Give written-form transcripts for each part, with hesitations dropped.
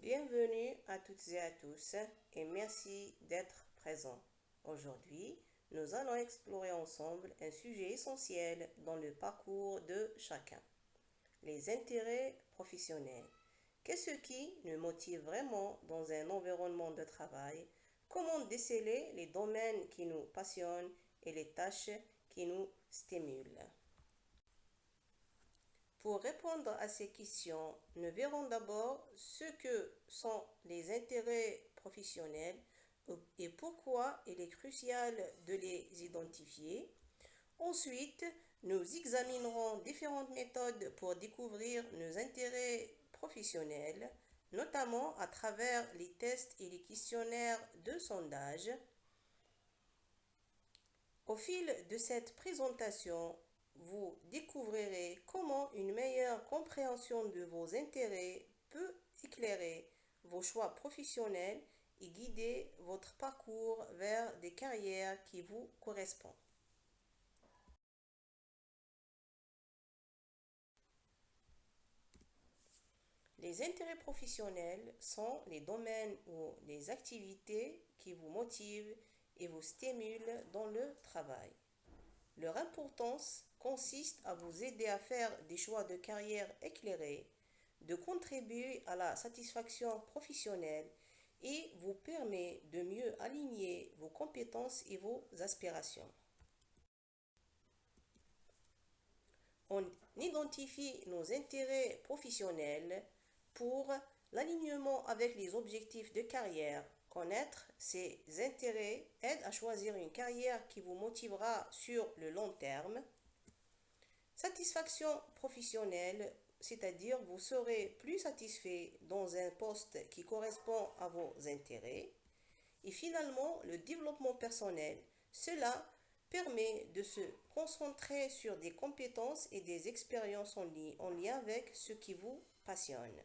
Bienvenue à toutes et à tous et merci d'être présents. Aujourd'hui, nous allons explorer ensemble un sujet essentiel dans le parcours de chacun, les intérêts professionnels. Qu'est-ce qui nous motive vraiment dans un environnement de travail? Comment déceler les domaines qui nous passionnent et les tâches qui nous stimulent? Pour répondre à ces questions, nous verrons d'abord ce que sont les intérêts professionnels et pourquoi il est crucial de les identifier. Ensuite, nous examinerons différentes méthodes pour découvrir nos intérêts professionnels, notamment à travers les tests et les questionnaires de sondage. Au fil de cette présentation, vous découvrirez comment une meilleure compréhension de vos intérêts peut éclairer vos choix professionnels et guider votre parcours vers des carrières qui vous correspondent. Les intérêts professionnels sont les domaines ou les activités qui vous motivent et vous stimulent dans le travail. Leur importance consiste à vous aider à faire des choix de carrière éclairés, de contribuer à la satisfaction professionnelle et vous permet de mieux aligner vos compétences et vos aspirations. On identifie nos intérêts professionnels pour l'alignement avec les objectifs de carrière. Connaître ces intérêts aide à choisir une carrière qui vous motivera sur le long terme. Satisfaction professionnelle, c'est-à-dire vous serez plus satisfait dans un poste qui correspond à vos intérêts. Et finalement, le développement personnel, cela permet de se concentrer sur des compétences et des expériences en lien avec ce qui vous passionne.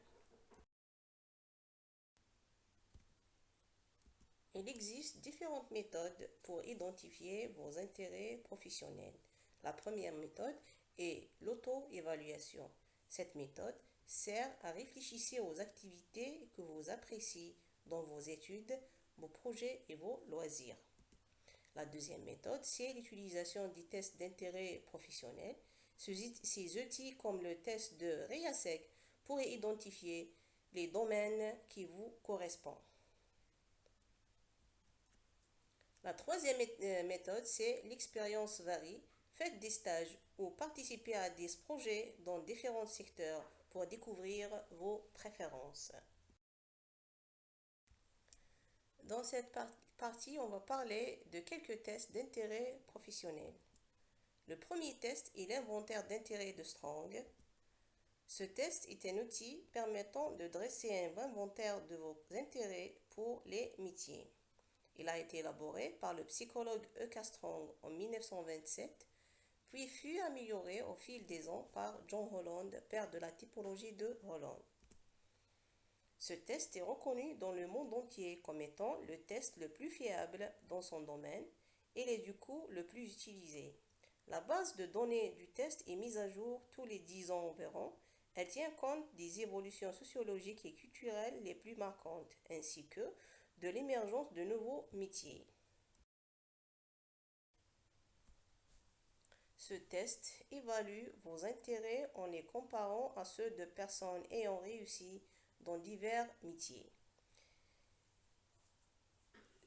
Il existe différentes méthodes pour identifier vos intérêts professionnels. La première méthode est l'auto-évaluation. Cette méthode sert à réfléchir aux activités que vous appréciez dans vos études, vos projets et vos loisirs. La deuxième méthode, c'est l'utilisation des tests d'intérêt professionnel. Ces outils comme le test de RIASEC pourraient identifier les domaines qui vous correspondent. La troisième méthode, c'est l'expérience varie. Faites des stages ou participez à des projets dans différents secteurs pour découvrir vos préférences. Dans cette partie, on va parler de quelques tests d'intérêt professionnel. Le premier test est l'inventaire d'intérêt de Strong. Ce test est un outil permettant de dresser un inventaire de vos intérêts pour les métiers. Il a été élaboré par le psychologue E.K. Strong en 1927, puis fut amélioré au fil des ans par John Holland, père de la typologie de Holland. Ce test est reconnu dans le monde entier comme étant le test le plus fiable dans son domaine et il est du coup le plus utilisé. La base de données du test est mise à jour tous les 10 ans environ. Elle tient compte des évolutions sociologiques et culturelles les plus marquantes, ainsi que de l'émergence de nouveaux métiers. Ce test évalue vos intérêts en les comparant à ceux de personnes ayant réussi dans divers métiers.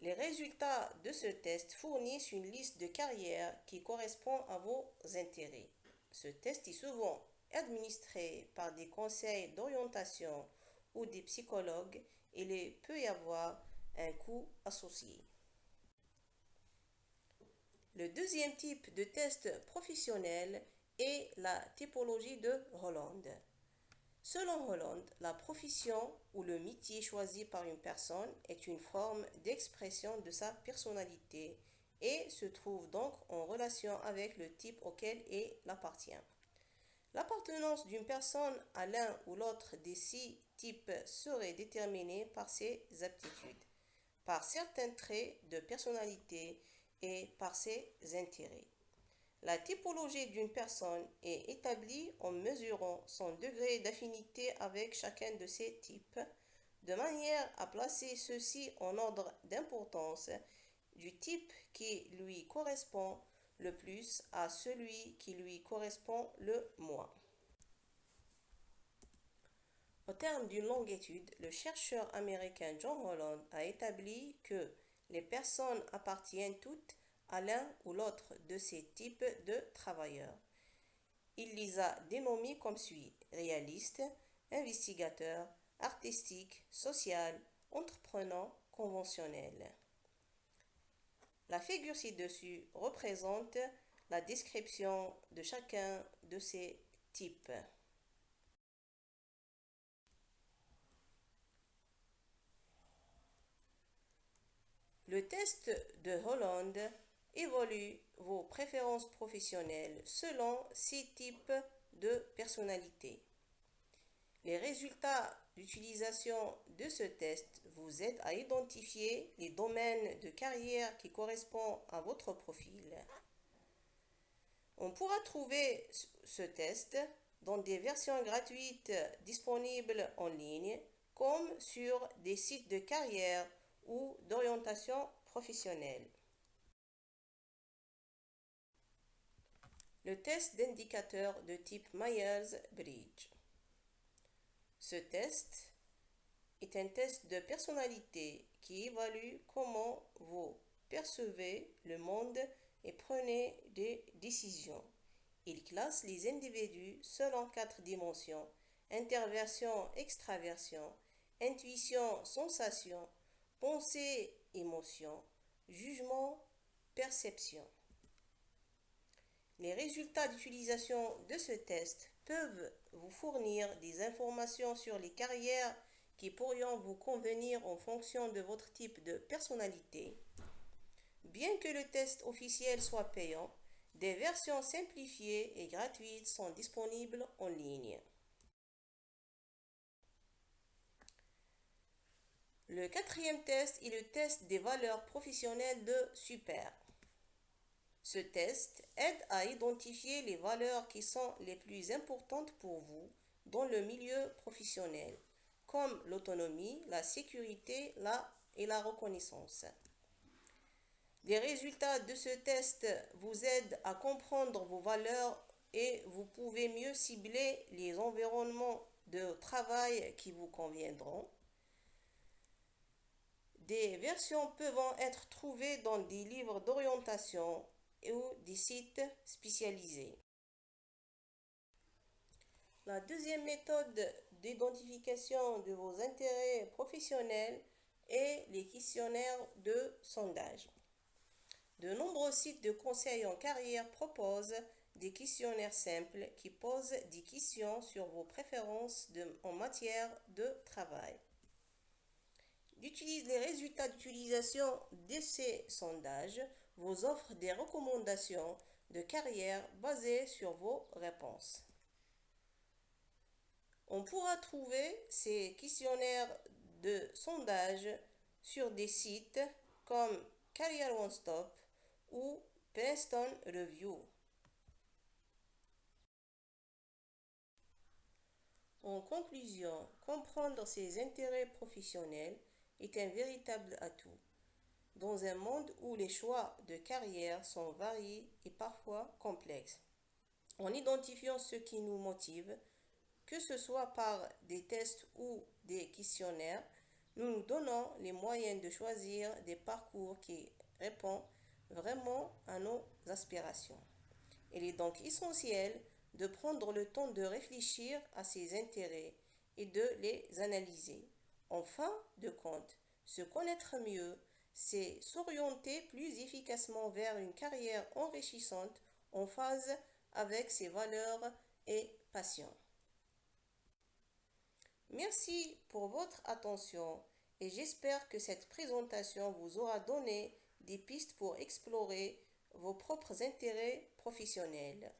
Les résultats de ce test fournissent une liste de carrières qui correspond à vos intérêts. Ce test est souvent administré par des conseils d'orientation ou des psychologues et il peut y avoir un coût associé. Le deuxième type de test professionnel est la typologie de Holland. Selon Holland, la profession ou le métier choisi par une personne est une forme d'expression de sa personnalité et se trouve donc en relation avec le type auquel elle appartient. L'appartenance d'une personne à l'un ou l'autre des 6 types serait déterminée par ses aptitudes, par certains traits de personnalité et par ses intérêts. La typologie d'une personne est établie en mesurant son degré d'affinité avec chacun de ces types. de manière à placer ceux-ci en ordre d'importance du type qui lui correspond le plus à celui qui lui correspond le moins. Au terme d'une longue étude, le chercheur américain John Holland a établi que les personnes appartiennent toutes à l'un ou l'autre de ces types de travailleurs. Il les a dénommés comme suit: réaliste, investigateur, artistique, social, entreprenant, conventionnel. La figure ci-dessus représente la description de chacun de ces types. Le test de Holland évalue vos préférences professionnelles selon 6 types de personnalités. Les résultats d'utilisation de ce test vous aident à identifier les domaines de carrière qui correspondent à votre profil. On pourra trouver ce test dans des versions gratuites disponibles en ligne, comme sur des sites de carrière ou d'orientation professionnelle. Le test d'indicateur de type Myers-Briggs. Ce test est un test de personnalité qui évalue comment vous percevez le monde et prenez des décisions. Il classe les individus selon 4 dimensions: introversion, extraversion, intuition, sensation, pensée, émotion, jugement, perception. Les résultats d'utilisation de ce test peuvent vous fournir des informations sur les carrières qui pourraient vous convenir en fonction de votre type de personnalité. Bien que le test officiel soit payant, des versions simplifiées et gratuites sont disponibles en ligne. Le 4e test est le test des valeurs professionnelles de Super. Ce test aide à identifier les valeurs qui sont les plus importantes pour vous dans le milieu professionnel, comme l'autonomie, la sécurité et la reconnaissance. Les résultats de ce test vous aident à comprendre vos valeurs et vous pouvez mieux cibler les environnements de travail qui vous conviendront. Des versions peuvent être trouvées dans des livres d'orientation ou des sites spécialisés. La deuxième méthode d'identification de vos intérêts professionnels est les questionnaires de sondage. De nombreux sites de conseil en carrière proposent des questionnaires simples qui posent des questions sur vos préférences en matière de travail. D'utiliser les résultats d'utilisation de ces sondages vous offre des recommandations de carrière basées sur vos réponses. On pourra trouver ces questionnaires de sondage sur des sites comme Career One Stop ou Princeton Review. En conclusion, comprendre ses intérêts professionnels est un véritable atout. Dans un monde où les choix de carrière sont variés et parfois complexes, en identifiant ce qui nous motive, que ce soit par des tests ou des questionnaires, nous nous donnons les moyens de choisir des parcours qui répondent vraiment à nos aspirations. Il est donc essentiel de prendre le temps de réfléchir à ses intérêts et de les analyser. En fin de compte, se connaître mieux, c'est s'orienter plus efficacement vers une carrière enrichissante en phase avec ses valeurs et passions. Merci pour votre attention et j'espère que cette présentation vous aura donné des pistes pour explorer vos propres intérêts professionnels.